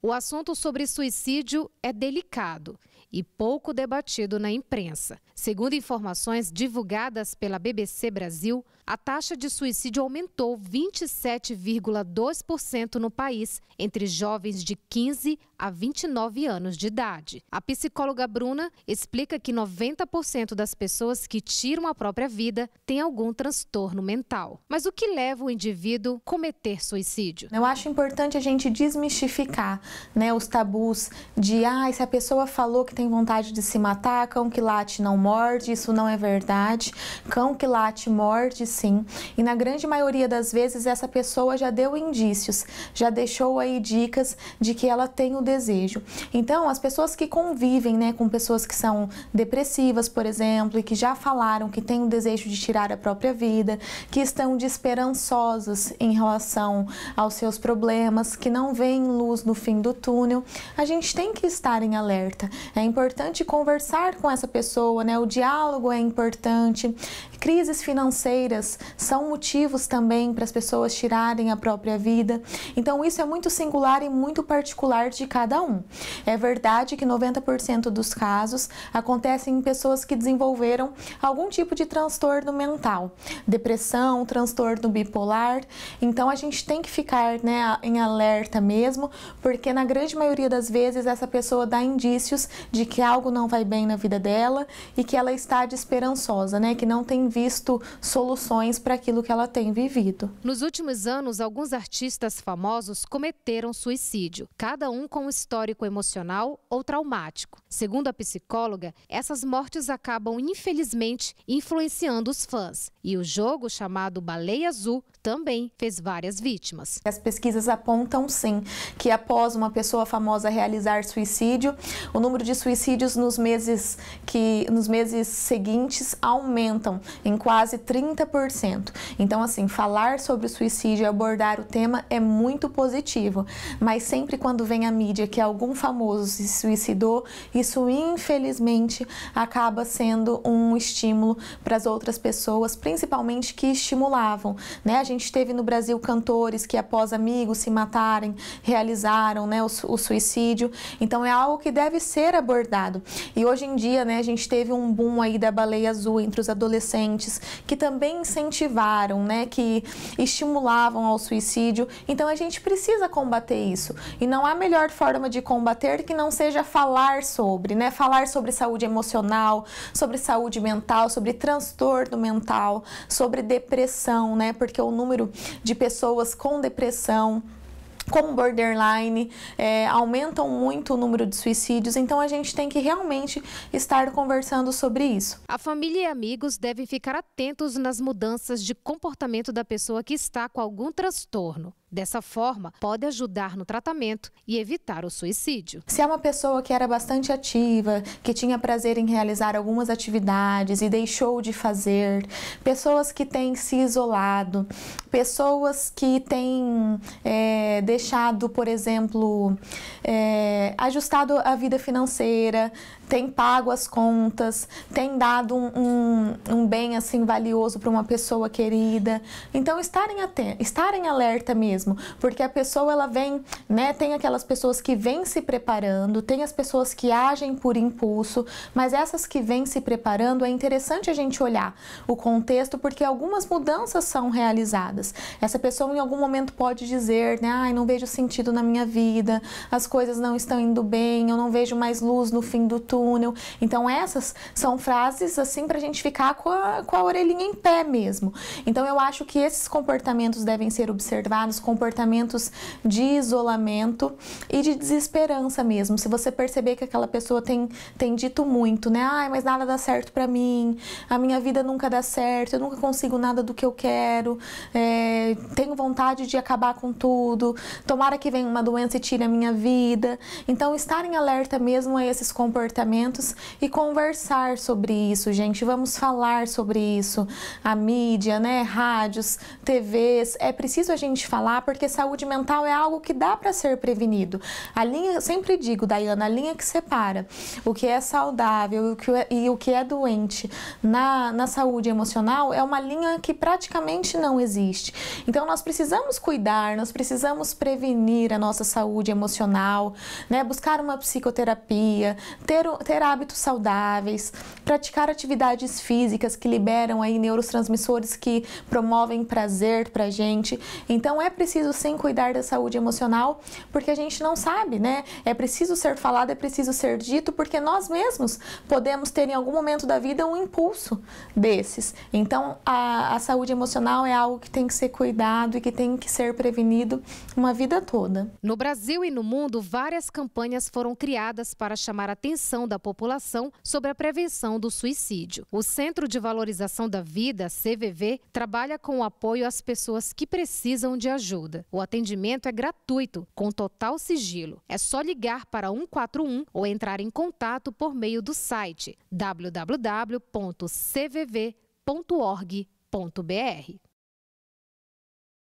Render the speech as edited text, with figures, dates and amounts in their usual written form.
O assunto sobre suicídio é delicado e pouco debatido na imprensa. Segundo informações divulgadas pela BBC Brasil, a taxa de suicídio aumentou 27,2% no país entre jovens de 15 a 29 anos de idade. A psicóloga Bruna explica que 90% das pessoas que tiram a própria vida têm algum transtorno mental. Mas o que leva o indivíduo a cometer suicídio? Eu acho importante a gente desmistificar, né, os tabus de se a pessoa falou que tem vontade de se matar, cão que late não morde, isso não é verdade. Cão que late morde, sim. E na grande maioria das vezes essa pessoa já deu indícios, já deixou aí dicas de que ela tem o desejo. Então, as pessoas que convivem, né, com pessoas que são depressivas, por exemplo, e que já falaram que têm o desejo de tirar a própria vida, que estão desesperançosas em relação aos seus problemas, que não veem luz no fim do túnel, a gente tem que estar em alerta. É importante conversar com essa pessoa, né? O diálogo é importante. Crises financeiras são motivos também para as pessoas tirarem a própria vida. Então, isso é muito singular e muito particular de cada um. É verdade que 90% dos casos acontecem em pessoas que desenvolveram algum tipo de transtorno mental, depressão, transtorno bipolar. Então, a gente tem que ficar, né, em alerta mesmo, porque na grande maioria das vezes essa pessoa dá indícios de que algo não vai bem na vida dela e que ela está desesperançosa, né, que não tem visto soluções para aquilo que ela tem vivido. Nos últimos anos, alguns artistas famosos cometeram suicídio, cada um com um histórico emocional ou traumático. Segundo a psicóloga, essas mortes acabam, infelizmente, influenciando os fãs. E o jogo chamado Baleia Azul também fez várias vítimas. As pesquisas apontam, sim, que após uma pessoa famosa realizar suicídio, o número de suicídios nos meses seguintes aumentam em quase 30%. Então, assim, falar sobre o suicídio e abordar o tema é muito positivo, mas sempre quando vem a mídia que algum famoso se suicidou, isso infelizmente acaba sendo um estímulo para as outras pessoas, principalmente que estimulavam, né? A gente teve no Brasil cantores que após amigos se matarem, realizaram, né, o suicídio. Então é algo que deve ser abordado. E hoje em dia, né, a gente teve um boom aí da baleia azul entre os adolescentes que também incentivaram, né, que estimulavam ao suicídio. Então a gente precisa combater isso. E não há melhor forma de combater que não seja falar sobre, né, falar sobre saúde emocional, sobre saúde mental, sobre transtorno mental, sobre depressão, né, porque o número de pessoas com depressão, com borderline, aumentam muito o número de suicídios, então a gente tem que realmente estar conversando sobre isso. A família e amigos devem ficar atentos nas mudanças de comportamento da pessoa que está com algum transtorno. Dessa forma, pode ajudar no tratamento e evitar o suicídio. Se é uma pessoa que era bastante ativa, que tinha prazer em realizar algumas atividades e deixou de fazer, pessoas que têm se isolado, pessoas que têm deixado, por exemplo, ajustado a vida financeira, tem pago as contas, tem dado um bem assim valioso para uma pessoa querida. Então estarem alerta mesmo, porque a pessoa ela vem, né, tem aquelas pessoas que vêm se preparando, tem as pessoas que agem por impulso, mas essas que vêm se preparando é interessante a gente olhar o contexto, porque algumas mudanças são realizadas. Essa pessoa em algum momento pode dizer, né, ai, não vejo sentido na minha vida, as coisas não estão indo bem, eu não vejo mais luz no fim do túnel. Então essas são frases assim para a gente ficar com a orelhinha em pé mesmo. Então eu acho que esses comportamentos devem ser observados, comportamentos de isolamento e de desesperança mesmo. Se você perceber que aquela pessoa tem dito muito, né, ai, mas nada dá certo para mim, a minha vida nunca dá certo, eu nunca consigo nada do que eu quero, tenho vontade de acabar com tudo, tomara que venha uma doença e tire a minha vida. Então estar em alerta mesmo a esses comportamentos e conversar sobre isso, gente. Vamos falar sobre isso. A mídia, né, rádios, TVs, é preciso a gente falar tá? Porque saúde mental é algo que dá para ser prevenido. A linha, eu sempre digo, Daiana, a linha que separa o que é saudável e o que é doente na saúde emocional é uma linha que praticamente não existe. Então, nós precisamos cuidar, nós precisamos prevenir a nossa saúde emocional, né? Buscar uma psicoterapia, ter hábitos saudáveis, praticar atividades físicas que liberam aí neurotransmissores que promovem prazer pra gente. Então, é preciso sim cuidar da saúde emocional, porque a gente não sabe, né? É preciso ser falado, é preciso ser dito, porque nós mesmos podemos ter em algum momento da vida um impulso desses. Então, a saúde emocional é algo que tem que ser cuidado e que tem que ser prevenido uma vida toda. No Brasil e no mundo, várias campanhas foram criadas para chamar a atenção da população sobre a prevenção do suicídio. O Centro de Valorização da Vida, CVV, trabalha com o apoio às pessoas que precisam de ajuda. O atendimento é gratuito, com total sigilo. É só ligar para 141 ou entrar em contato por meio do site www.cvv.org.br.